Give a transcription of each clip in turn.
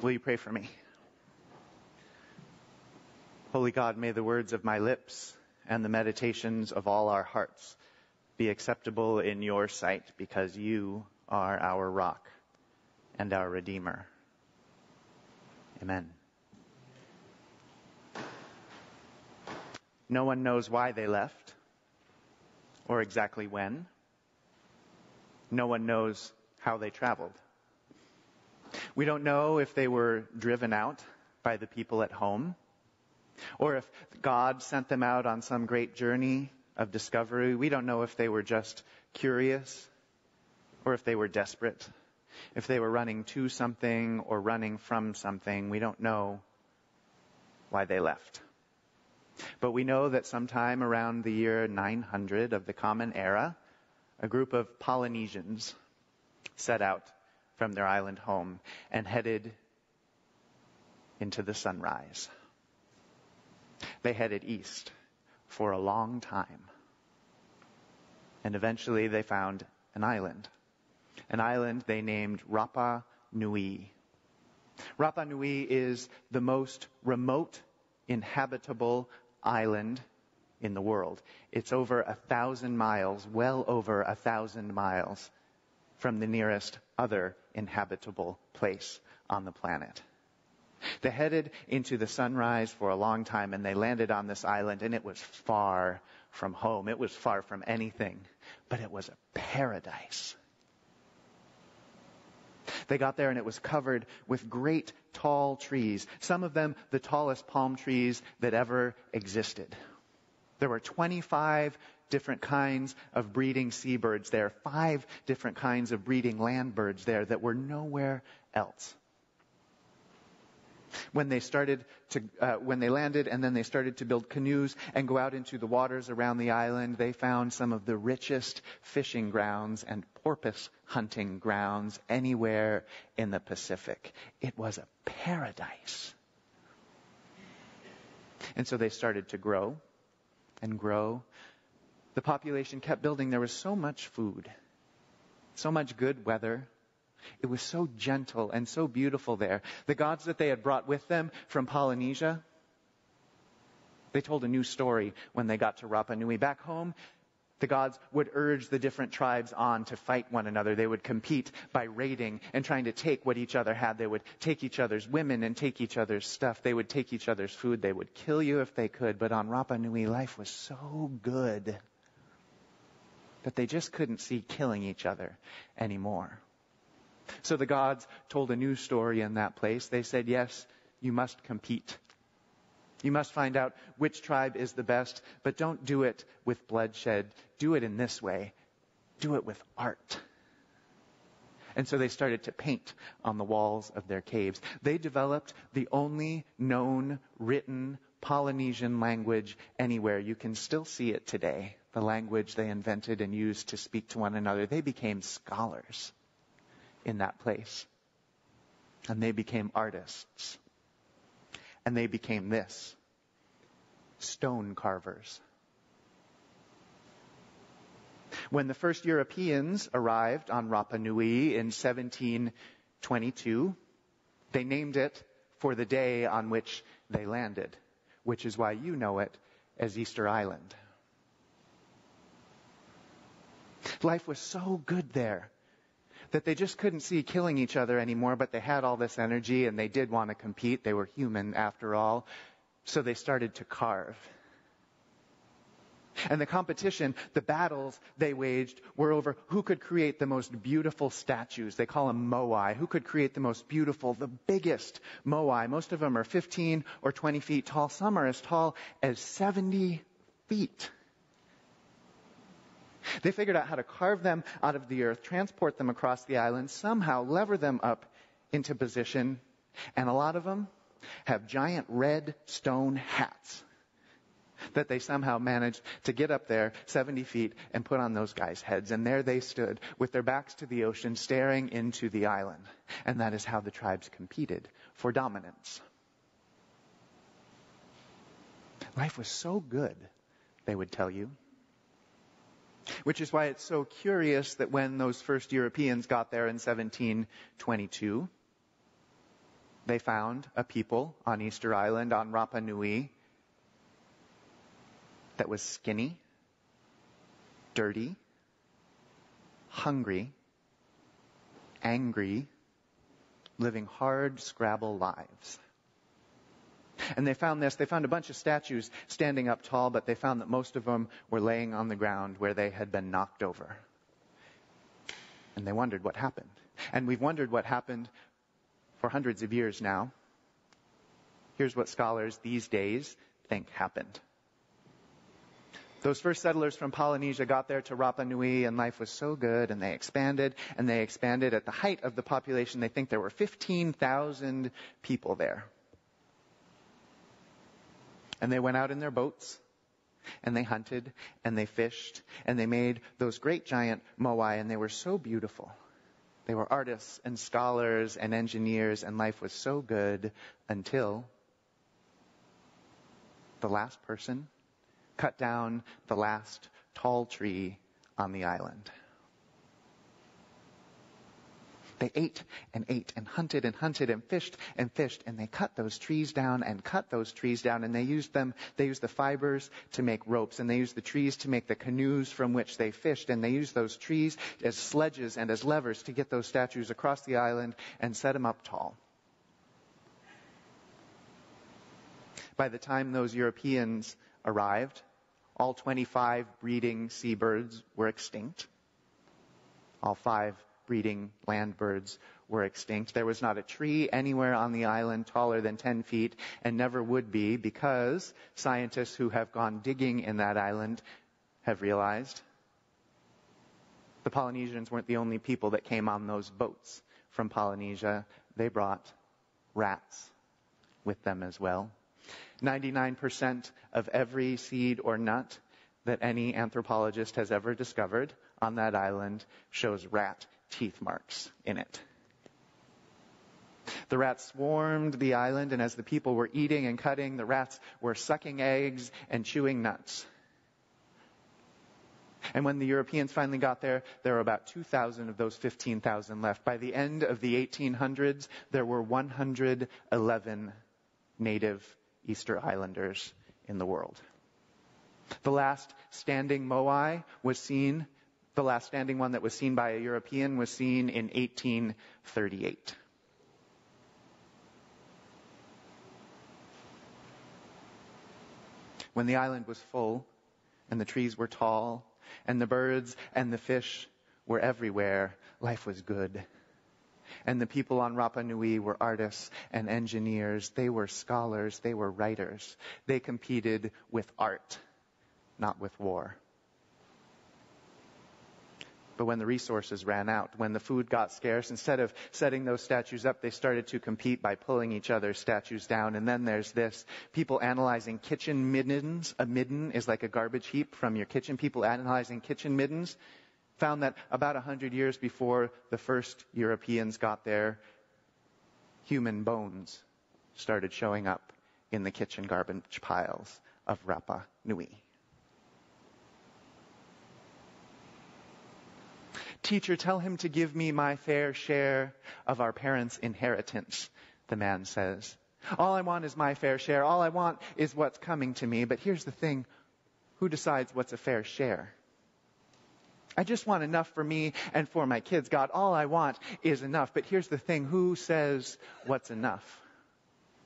Will you pray for me? Holy God, may the words of my lips and the meditations of all our hearts be acceptable in your sight, because you are our rock and our Redeemer. Amen. No one knows why they left or exactly when. No one knows how they traveled. We don't know if they were driven out by the people at home, or if God sent them out on some great journey of discovery. We don't know if they were just curious or if they were desperate, if they were running to something or running from something. We don't know why they left. But we know that sometime around the year 900 of the Common Era, a group of Polynesians set out from their island home and headed into the sunrise. They headed east for a long time. And eventually they found an island they named Rapa Nui. Rapa Nui is the most remote inhabitable island in the world. It's over 1,000 miles, well over 1,000 miles from the nearest other inhabitable place on the planet. They headed into the sunrise for a long time, and they landed on this island, and it was far from home. It was far from anything, but it was a paradise. They got there, and it was covered with great tall trees, some of them the tallest palm trees that ever existed. There were 25 different kinds of breeding seabirds there, 5 different kinds of breeding land birds there that were nowhere else. When they landed and then they started to build canoes and go out into the waters around the island, they found some of the richest fishing grounds and porpoise hunting grounds anywhere in the Pacific. It was a paradise. And so they started to grow and grow. The population kept building. There was so much food, so much good weather. It was so gentle and so beautiful there. The gods that they had brought with them from Polynesia, they told a new story when they got to Rapa Nui. Back home, the gods would urge the different tribes on to fight one another. They would compete by raiding and trying to take what each other had. They would take each other's women and take each other's stuff. They would take each other's food. They would kill you if they could. But on Rapa Nui, life was so good that they just couldn't see killing each other anymore. So the gods told a new story in that place. They said, yes, you must compete. You must find out which tribe is the best, but don't do it with bloodshed. Do it in this way. Do it with art. And so they started to paint on the walls of their caves. They developed the only known written Polynesian language anywhere. You can still see it today, the language they invented and used to speak to one another. They became scholars in that place. And they became artists. And they became this: stone carvers. When the first Europeans arrived on Rapa Nui in 1722, they named it for the day on which they landed, which is why you know it as Easter Island. Life was so good there that they just couldn't see killing each other anymore, but they had all this energy and they did want to compete. They were human after all. So they started to carve. And the competition, the battles they waged were over who could create the most beautiful statues. They call them moai. Who could create the most beautiful, the biggest moai. Most of them are 15 or 20 feet tall. Some are as tall as 70 feet. They figured out how to carve them out of the earth, transport them across the island, somehow lever them up into position. And a lot of them have giant red stone hats that they somehow managed to get up there 70 feet and put on those guys' heads. And there they stood with their backs to the ocean, staring into the island. And that is how the tribes competed for dominance. Life was so good, they would tell you. Which is why it's so curious that when those first Europeans got there in 1722, they found a people on Easter Island, on Rapa Nui, that was skinny, dirty, hungry, angry, living hard Scrabble lives. And they found a bunch of statues standing up tall, but they found that most of them were laying on the ground where they had been knocked over. And they wondered what happened. And we've wondered what happened for hundreds of years now. Here's what scholars these days think happened. Those first settlers from Polynesia got there to Rapa Nui, and life was so good, and they expanded. At the height of the population, they think there were 15,000 people there. And they went out in their boats, and they hunted, and they fished, and they made those great giant moai, and they were so beautiful. They were artists and scholars and engineers, and life was so good until the last person cut down the last tall tree on the island. They ate and hunted and fished, and they cut those trees down, and they used the fibers to make ropes, and they used the trees to make the canoes from which they fished, and they used those trees as sledges and as levers to get those statues across the island and set them up tall. By the time those Europeans arrived, all 25 breeding seabirds were extinct. All 5 breeding land birds were extinct. There was not a tree anywhere on the island taller than 10 feet, and never would be, because scientists who have gone digging in that island have realized the Polynesians weren't the only people that came on those boats from Polynesia. They brought rats with them as well. 99% of every seed or nut that any anthropologist has ever discovered on that island shows rat teeth marks in it. The rats swarmed the island, and as the people were eating and cutting, the rats were sucking eggs and chewing nuts. And when the Europeans finally got there, there were about 2,000 of those 15,000 left. By the end of the 1800s, there were 111 native Easter Islanders in the world. The last standing moai was seen, the last standing one that was seen by a European was seen in 1838. When the island was full, and the trees were tall, and the birds and the fish were everywhere, life was good. And the people on Rapa Nui were artists and engineers. They were scholars. They were writers. They competed with art, not with war. But when the resources ran out, when the food got scarce, instead of setting those statues up, they started to compete by pulling each other's statues down. And then there's this, people analyzing kitchen middens. A midden is like a garbage heap from your kitchen. People analyzing kitchen middens found that about 100 years before the first Europeans got there, human bones started showing up in the kitchen garbage piles of Rapa Nui. "Teacher, tell him to give me my fair share of our parents' inheritance," the man says. "All I want is my fair share. All I want is what's coming to me. But here's the thing. Who decides what's a fair share? I just want enough for me and for my kids. God, all I want is enough. But here's the thing. Who says what's enough?"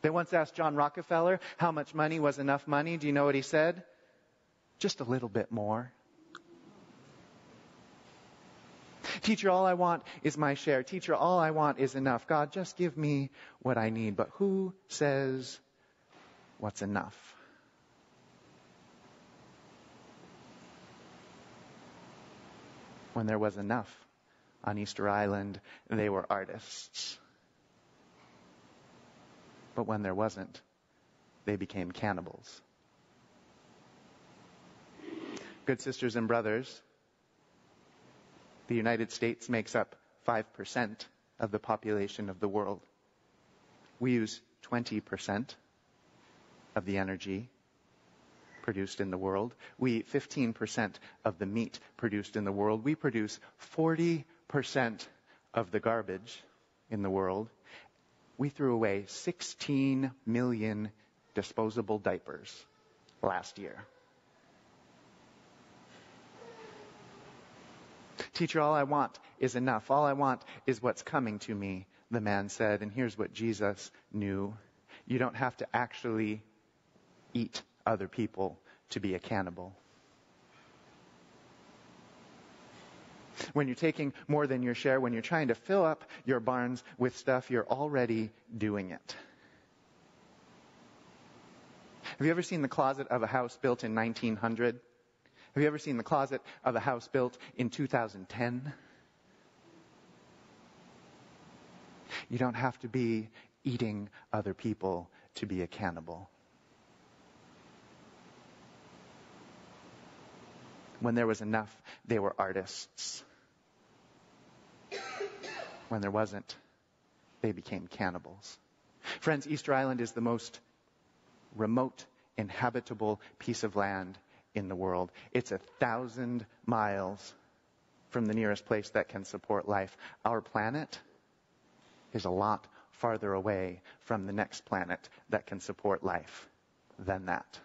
They once asked John Rockefeller how much money was enough money. Do you know what he said? Just a little bit more. "Teacher, all I want is my share. Teacher, all I want is enough. God, just give me what I need." But who says what's enough? When there was enough on Easter Island, they were artists. But when there wasn't, they became cannibals. Good sisters and brothers, the United States makes up 5% of the population of the world. We use 20% of the energy produced in the world. We eat 15% of the meat produced in the world. We produce 40% of the garbage in the world. We threw away 16 million disposable diapers last year. Teacher, all I want is enough. All I want is what's coming to me, the man said. And here's what Jesus knew. You don't have to actually eat other people to be a cannibal. When you're taking more than your share, when you're trying to fill up your barns with stuff, you're already doing it. Have you ever seen the closet of a house built in 1900? Have you ever seen the closet of a house built in 2010? You don't have to be eating other people to be a cannibal. When there was enough, they were artists. When there wasn't, they became cannibals. Friends, Easter Island is the most remote, inhabitable piece of land in the world. It's 1,000 miles from the nearest place that can support life. Our planet is a lot farther away from the next planet that can support life than that.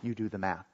You do the math.